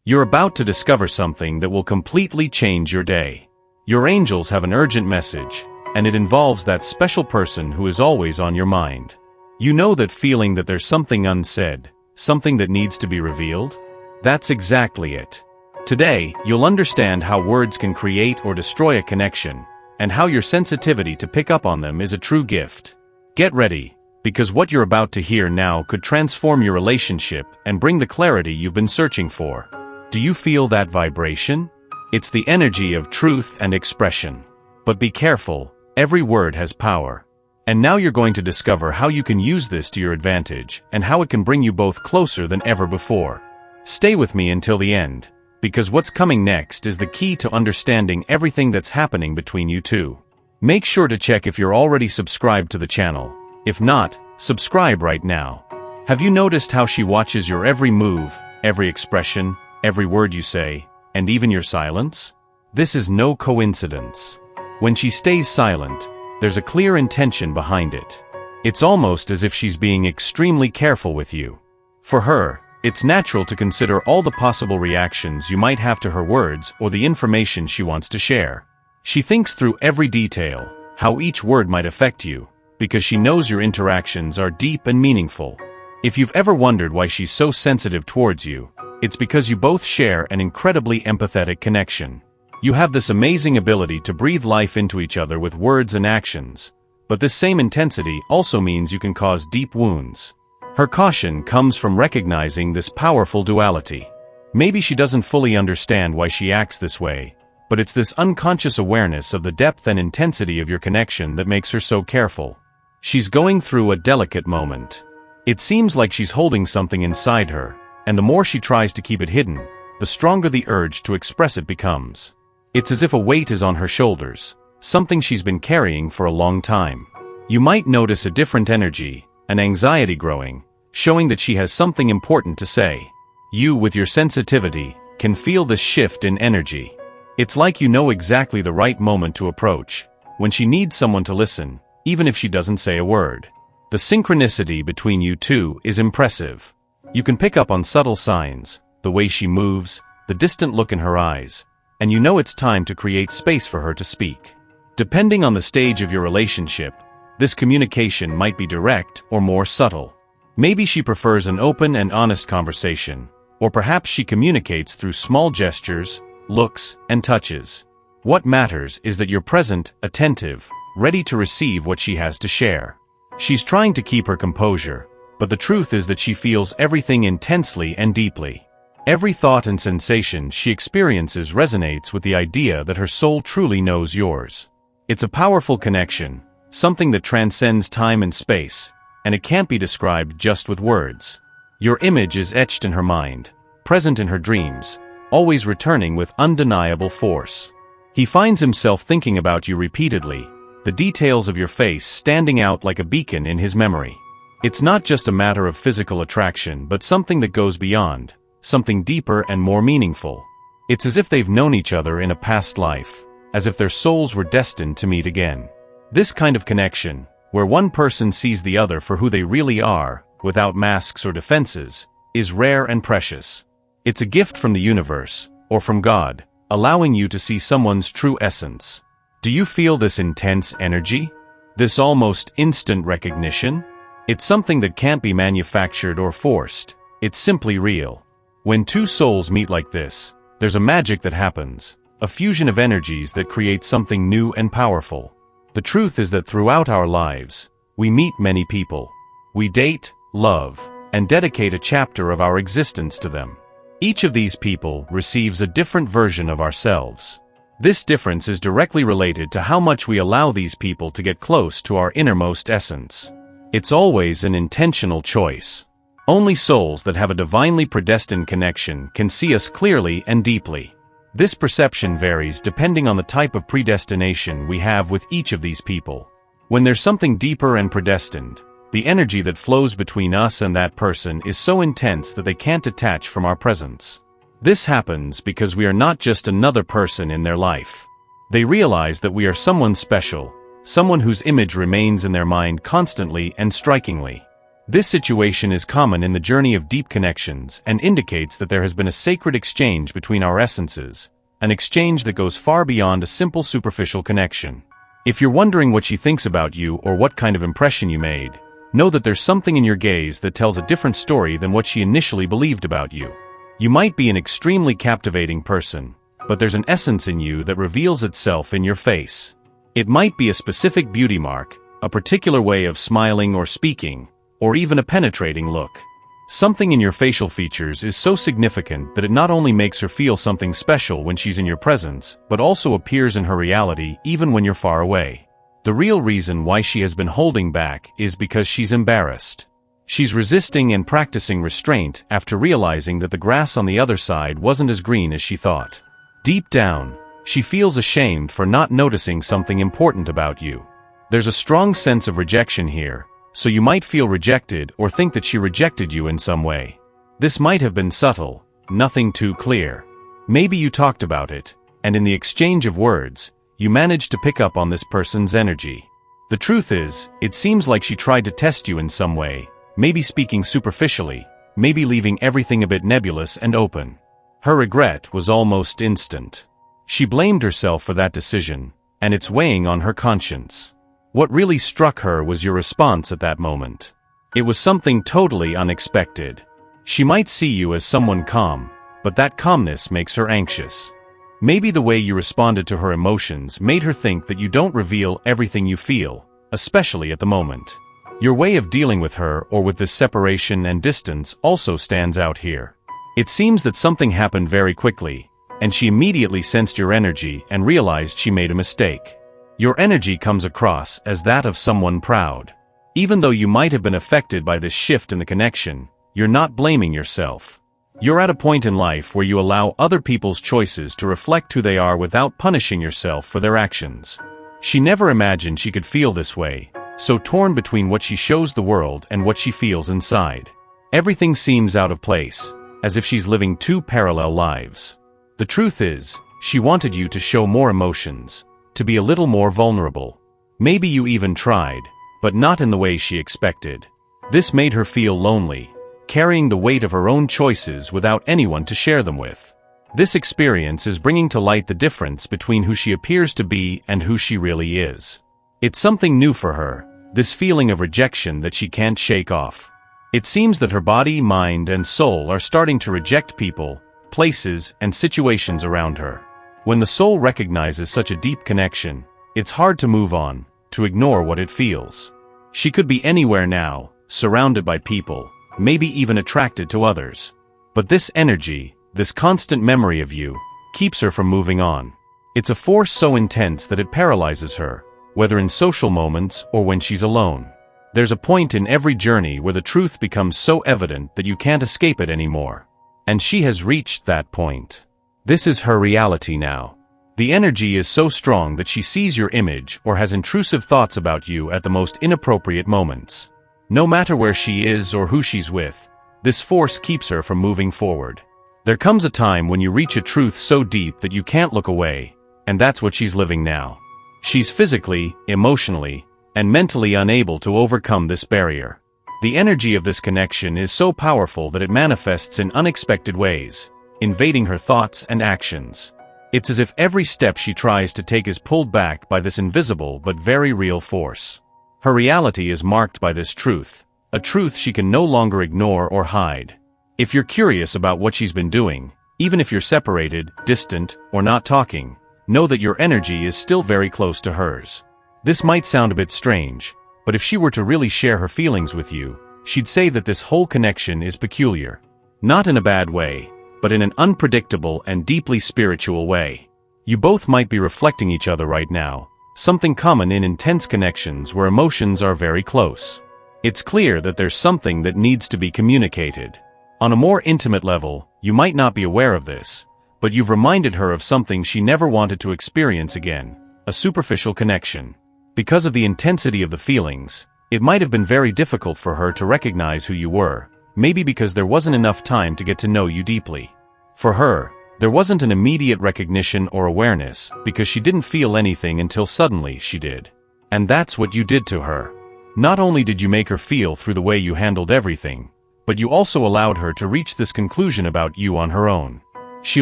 You're about to discover something that will completely change your day. Your angels have an urgent message, and it involves that special person who is always on your mind. You know that feeling that there's something unsaid, something that needs to be revealed? That's exactly it. Today, you'll understand how words can create or destroy a connection, and how your sensitivity to pick up on them is a true gift. Get ready, because what you're about to hear now could transform your relationship and bring the clarity you've been searching for. Do you feel that vibration? It's the energy of truth and expression. But be careful, every word has power. And now you're going to discover how you can use this to your advantage and how it can bring you both closer than ever before. Stay with me until the end, because what's coming next is the key to understanding everything that's happening between you two. Make sure to check if you're already subscribed to the channel. If not, subscribe right now. Have you noticed how she watches your every move, every expression, every word you say, and even your silence? This is no coincidence. When she stays silent, there's a clear intention behind it. It's almost as if she's being extremely careful with you. For her, it's natural to consider all the possible reactions you might have to her words or the information she wants to share. She thinks through every detail, how each word might affect you, because she knows your interactions are deep and meaningful. If you've ever wondered why she's so sensitive towards you, it's because you both share an incredibly empathetic connection. You have this amazing ability to breathe life into each other with words and actions, but this same intensity also means you can cause deep wounds. Her caution comes from recognizing this powerful duality. Maybe she doesn't fully understand why she acts this way, but it's this unconscious awareness of the depth and intensity of your connection that makes her so careful. She's going through a delicate moment. It seems like she's holding something inside her, and the more she tries to keep it hidden, the stronger the urge to express it becomes. It's as if a weight is on her shoulders, something she's been carrying for a long time. You might notice a different energy, an anxiety growing, showing that she has something important to say. You, with your sensitivity, can feel this shift in energy. It's like you know exactly the right moment to approach, when she needs someone to listen, even if she doesn't say a word. The synchronicity between you two is impressive. You can pick up on subtle signs, the way she moves, the distant look in her eyes, and you know it's time to create space for her to speak. Depending on the stage of your relationship, this communication might be direct or more subtle. Maybe she prefers an open and honest conversation, or perhaps she communicates through small gestures, looks, and touches. What matters is that you're present, attentive, ready to receive what she has to share. She's trying to keep her composure, but the truth is that she feels everything intensely and deeply. Every thought and sensation she experiences resonates with the idea that her soul truly knows yours. It's a powerful connection, something that transcends time and space, and it can't be described just with words. Your image is etched in her mind, present in her dreams, always returning with undeniable force. He finds himself thinking about you repeatedly, the details of your face standing out like a beacon in his memory. It's not just a matter of physical attraction but something that goes beyond, something deeper and more meaningful. It's as if they've known each other in a past life, as if their souls were destined to meet again. This kind of connection, where one person sees the other for who they really are, without masks or defenses, is rare and precious. It's a gift from the universe, or from God, allowing you to see someone's true essence. Do you feel this intense energy? This almost instant recognition? It's something that can't be manufactured or forced. It's simply real. When two souls meet like this, there's a magic that happens, a fusion of energies that creates something new and powerful. The truth is that throughout our lives, we meet many people. We date, love, and dedicate a chapter of our existence to them. Each of these people receives a different version of ourselves. This difference is directly related to how much we allow these people to get close to our innermost essence. It's always an intentional choice. Only souls that have a divinely predestined connection can see us clearly and deeply. This perception varies depending on the type of predestination we have with each of these people. When there's something deeper and predestined, the energy that flows between us and that person is so intense that they can't detach from our presence. This happens because we are not just another person in their life. They realize that we are someone special, someone whose image remains in their mind constantly and strikingly. This situation is common in the journey of deep connections and indicates that there has been a sacred exchange between our essences, an exchange that goes far beyond a simple superficial connection. If you're wondering what she thinks about you or what kind of impression you made, know that there's something in your gaze that tells a different story than what she initially believed about you. You might be an extremely captivating person, but there's an essence in you that reveals itself in your face. It might be a specific beauty mark, a particular way of smiling or speaking, or even a penetrating look. Something in your facial features is so significant that it not only makes her feel something special when she's in your presence, but also appears in her reality even when you're far away. The real reason why she has been holding back is because she's embarrassed. She's resisting and practicing restraint after realizing that the grass on the other side wasn't as green as she thought. Deep down, she feels ashamed for not noticing something important about you. There's a strong sense of rejection here, so you might feel rejected or think that she rejected you in some way. This might have been subtle, nothing too clear. Maybe you talked about it, and in the exchange of words, you managed to pick up on this person's energy. The truth is, it seems like she tried to test you in some way, maybe speaking superficially, maybe leaving everything a bit nebulous and open. Her regret was almost instant. She blamed herself for that decision, and it's weighing on her conscience. What really struck her was your response at that moment. It was something totally unexpected. She might see you as someone calm, but that calmness makes her anxious. Maybe the way you responded to her emotions made her think that you don't reveal everything you feel, especially at the moment. Your way of dealing with her or with this separation and distance also stands out here. It seems that something happened very quickly, and she immediately sensed your energy and realized she made a mistake. Your energy comes across as that of someone proud. Even though you might have been affected by this shift in the connection, you're not blaming yourself. You're at a point in life where you allow other people's choices to reflect who they are without punishing yourself for their actions. She never imagined she could feel this way, so torn between what she shows the world and what she feels inside. Everything seems out of place, as if she's living two parallel lives. The truth is, she wanted you to show more emotions, to be a little more vulnerable. Maybe you even tried, but not in the way she expected. This made her feel lonely, carrying the weight of her own choices without anyone to share them with. This experience is bringing to light the difference between who she appears to be and who she really is. It's something new for her, this feeling of rejection that she can't shake off. It seems that her body, mind, and soul are starting to reject people, places, and situations around her. When the soul recognizes such a deep connection, it's hard to move on, to ignore what it feels. She could be anywhere now, surrounded by people, maybe even attracted to others. But this energy, this constant memory of you, keeps her from moving on. It's a force so intense that it paralyzes her, whether in social moments or when she's alone. There's a point in every journey where the truth becomes so evident that you can't escape it anymore. And she has reached that point. This is her reality now. The energy is so strong that she sees your image or has intrusive thoughts about you at the most inappropriate moments. No matter where she is or who she's with, this force keeps her from moving forward. There comes a time when you reach a truth so deep that you can't look away, and that's what she's living now. She's physically, emotionally, and mentally unable to overcome this barrier. The energy of this connection is so powerful that it manifests in unexpected ways, invading her thoughts and actions. It's as if every step she tries to take is pulled back by this invisible but very real force. Her reality is marked by this truth, a truth she can no longer ignore or hide. If you're curious about what she's been doing, even if you're separated, distant, or not talking, know that your energy is still very close to hers. This might sound a bit strange, but if she were to really share her feelings with you, she'd say that this whole connection is peculiar. Not in a bad way, but in an unpredictable and deeply spiritual way. You both might be reflecting each other right now, something common in intense connections where emotions are very close. It's clear that there's something that needs to be communicated. On a more intimate level, you might not be aware of this, but you've reminded her of something she never wanted to experience again, a superficial connection. Because of the intensity of the feelings, it might have been very difficult for her to recognize who you were, maybe because there wasn't enough time to get to know you deeply. For her, there wasn't an immediate recognition or awareness because she didn't feel anything until suddenly she did. And that's what you did to her. Not only did you make her feel through the way you handled everything, but you also allowed her to reach this conclusion about you on her own. She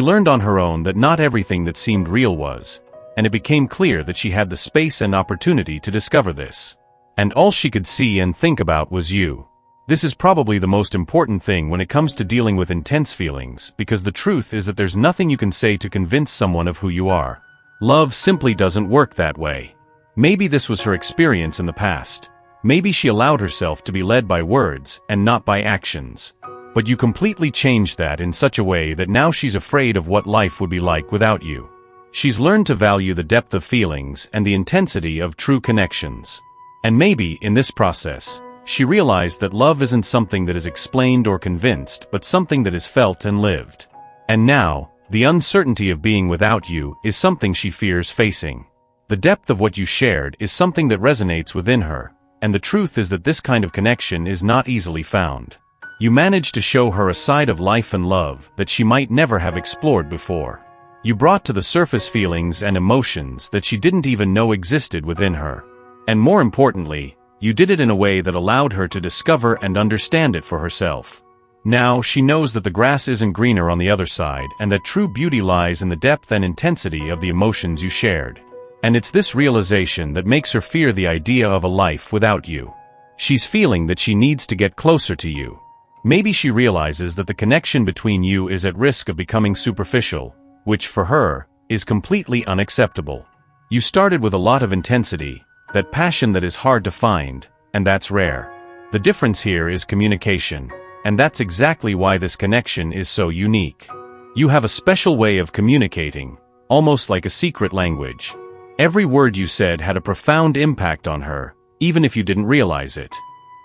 learned on her own that not everything that seemed real was, and it became clear that she had the space and opportunity to discover this. And all she could see and think about was you. This is probably the most important thing when it comes to dealing with intense feelings, because the truth is that there's nothing you can say to convince someone of who you are. Love simply doesn't work that way. Maybe this was her experience in the past. Maybe she allowed herself to be led by words and not by actions. But you completely changed that in such a way that now she's afraid of what life would be like without you. She's learned to value the depth of feelings and the intensity of true connections. And maybe, in this process, she realized that love isn't something that is explained or convinced, but something that is felt and lived. And now, the uncertainty of being without you is something she fears facing. The depth of what you shared is something that resonates within her, and the truth is that this kind of connection is not easily found. You managed to show her a side of life and love that she might never have explored before. You brought to the surface feelings and emotions that she didn't even know existed within her. And more importantly, you did it in a way that allowed her to discover and understand it for herself. Now she knows that the grass isn't greener on the other side and that true beauty lies in the depth and intensity of the emotions you shared. And it's this realization that makes her fear the idea of a life without you. She's feeling that she needs to get closer to you. Maybe she realizes that the connection between you is at risk of becoming superficial, which for her is completely unacceptable. You started with a lot of intensity, that passion that is hard to find, and that's rare. The difference here is communication, and that's exactly why this connection is so unique. You have a special way of communicating, almost like a secret language. Every word you said had a profound impact on her, even if you didn't realize it.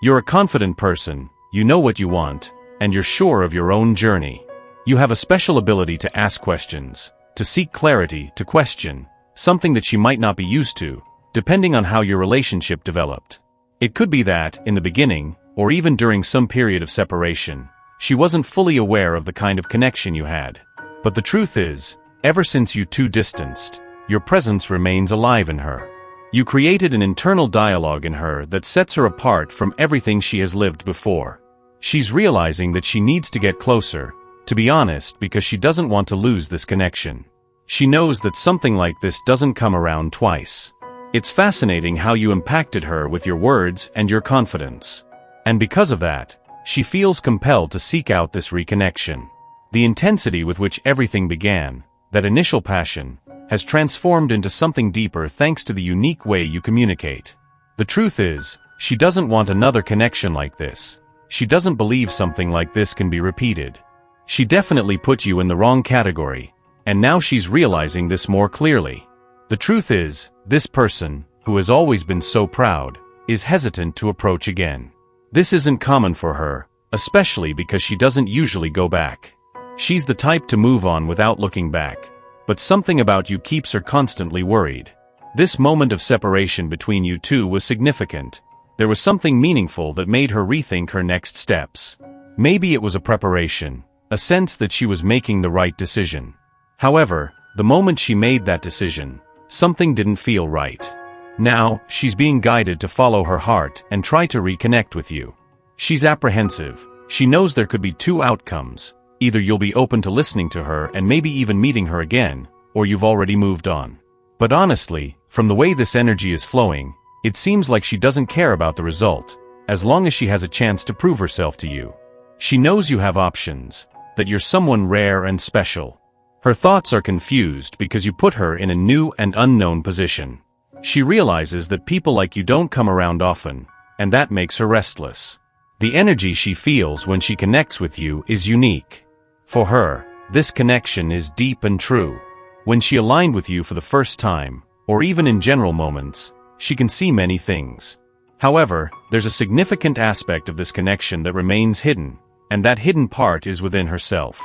You're a confident person, you know what you want, and you're sure of your own journey. You have a special ability to ask questions, to seek clarity, to question, something that she might not be used to, depending on how your relationship developed. It could be that, in the beginning, or even during some period of separation, she wasn't fully aware of the kind of connection you had. But the truth is, ever since you two distanced, your presence remains alive in her. You created an internal dialogue in her that sets her apart from everything she has lived before. She's realizing that she needs to get closer, to be honest, because she doesn't want to lose this connection. She knows that something like this doesn't come around twice. It's fascinating how you impacted her with your words and your confidence. And because of that, she feels compelled to seek out this reconnection. The intensity with which everything began, that initial passion, has transformed into something deeper thanks to the unique way you communicate. The truth is, she doesn't want another connection like this. She doesn't believe something like this can be repeated. She definitely put you in the wrong category, and now she's realizing this more clearly. The truth is, this person, who has always been so proud, is hesitant to approach again. This isn't common for her, especially because she doesn't usually go back. She's the type to move on without looking back, but something about you keeps her constantly worried. This moment of separation between you two was significant. There was something meaningful that made her rethink her next steps. Maybe it was a preparation, a sense that she was making the right decision. However, the moment she made that decision, something didn't feel right. Now, she's being guided to follow her heart and try to reconnect with you. She's apprehensive. She knows there could be two outcomes. Either you'll be open to listening to her and maybe even meeting her again, or you've already moved on. But honestly, from the way this energy is flowing, it seems like she doesn't care about the result, as long as she has a chance to prove herself to you. She knows you have options, that you're someone rare and special. Her thoughts are confused because you put her in a new and unknown position. She realizes that people like you don't come around often, and that makes her restless. The energy she feels when she connects with you is unique. For her, this connection is deep and true. When she aligned with you for the first time, or even in general moments, she can see many things. However, there's a significant aspect of this connection that remains hidden, and that hidden part is within herself.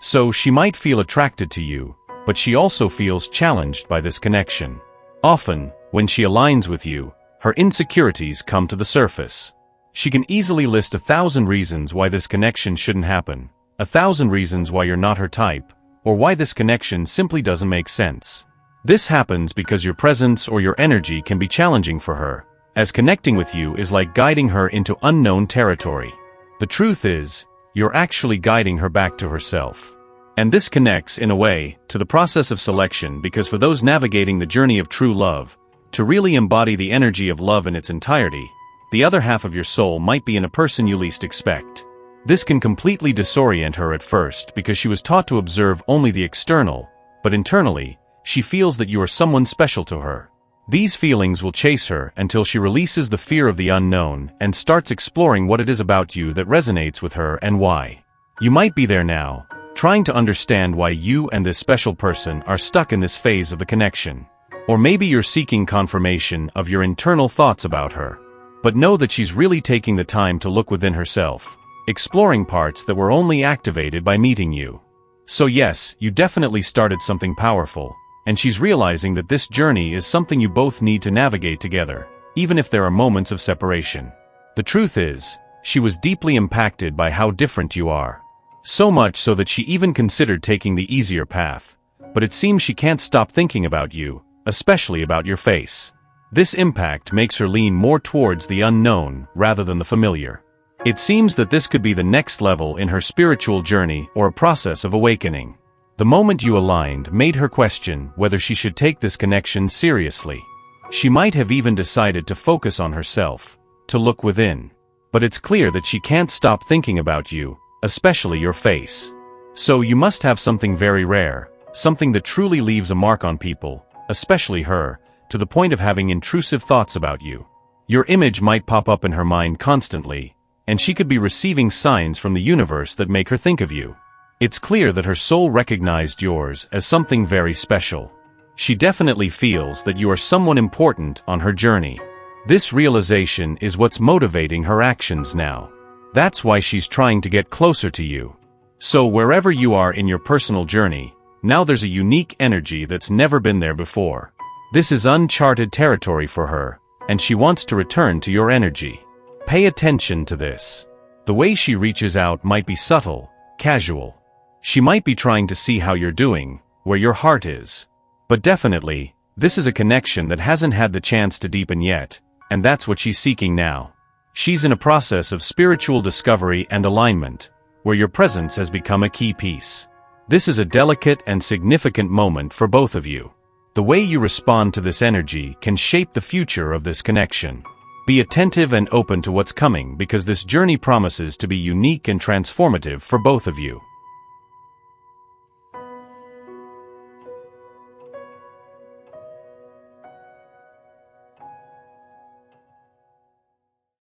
So she might feel attracted to you, but she also feels challenged by this connection. Often, when she aligns with you, her insecurities come to the surface. She can easily list 1,000 reasons why this connection shouldn't happen, 1,000 reasons why you're not her type, or why this connection simply doesn't make sense. This happens because your presence or your energy can be challenging for her, as connecting with you is like guiding her into unknown territory. The truth is, you're actually guiding her back to herself. And this connects, in a way, to the process of selection, because for those navigating the journey of true love, to really embody the energy of love in its entirety, the other half of your soul might be in a person you least expect. This can completely disorient her at first because she was taught to observe only the external, but internally, she feels that you are someone special to her. These feelings will chase her until she releases the fear of the unknown and starts exploring what it is about you that resonates with her and why. You might be there now, trying to understand why you and this special person are stuck in this phase of the connection. Or maybe you're seeking confirmation of your internal thoughts about her. But know that she's really taking the time to look within herself, exploring parts that were only activated by meeting you. So yes, you definitely started something powerful, and she's realizing that this journey is something you both need to navigate together, even if there are moments of separation. The truth is, she was deeply impacted by how different you are. So much so that she even considered taking the easier path, but it seems she can't stop thinking about you, especially about your face. This impact makes her lean more towards the unknown rather than the familiar. It seems that this could be the next level in her spiritual journey or a process of awakening. The moment you aligned made her question whether she should take this connection seriously. She might have even decided to focus on herself, to look within. But it's clear that she can't stop thinking about you, especially your face. So you must have something very rare, something that truly leaves a mark on people, especially her, to the point of having intrusive thoughts about you. Your image might pop up in her mind constantly, and she could be receiving signs from the universe that make her think of you. It's clear that her soul recognized yours as something very special. She definitely feels that you are someone important on her journey. This realization is what's motivating her actions now. That's why she's trying to get closer to you. So wherever you are in your personal journey, now there's a unique energy that's never been there before. This is uncharted territory for her, and she wants to return to your energy. Pay attention to this. The way she reaches out might be subtle, casual. She might be trying to see how you're doing, where your heart is. But definitely, this is a connection that hasn't had the chance to deepen yet, and that's what she's seeking now. She's in a process of spiritual discovery and alignment, where your presence has become a key piece. This is a delicate and significant moment for both of you. The way you respond to this energy can shape the future of this connection. Be attentive and open to what's coming, because this journey promises to be unique and transformative for both of you.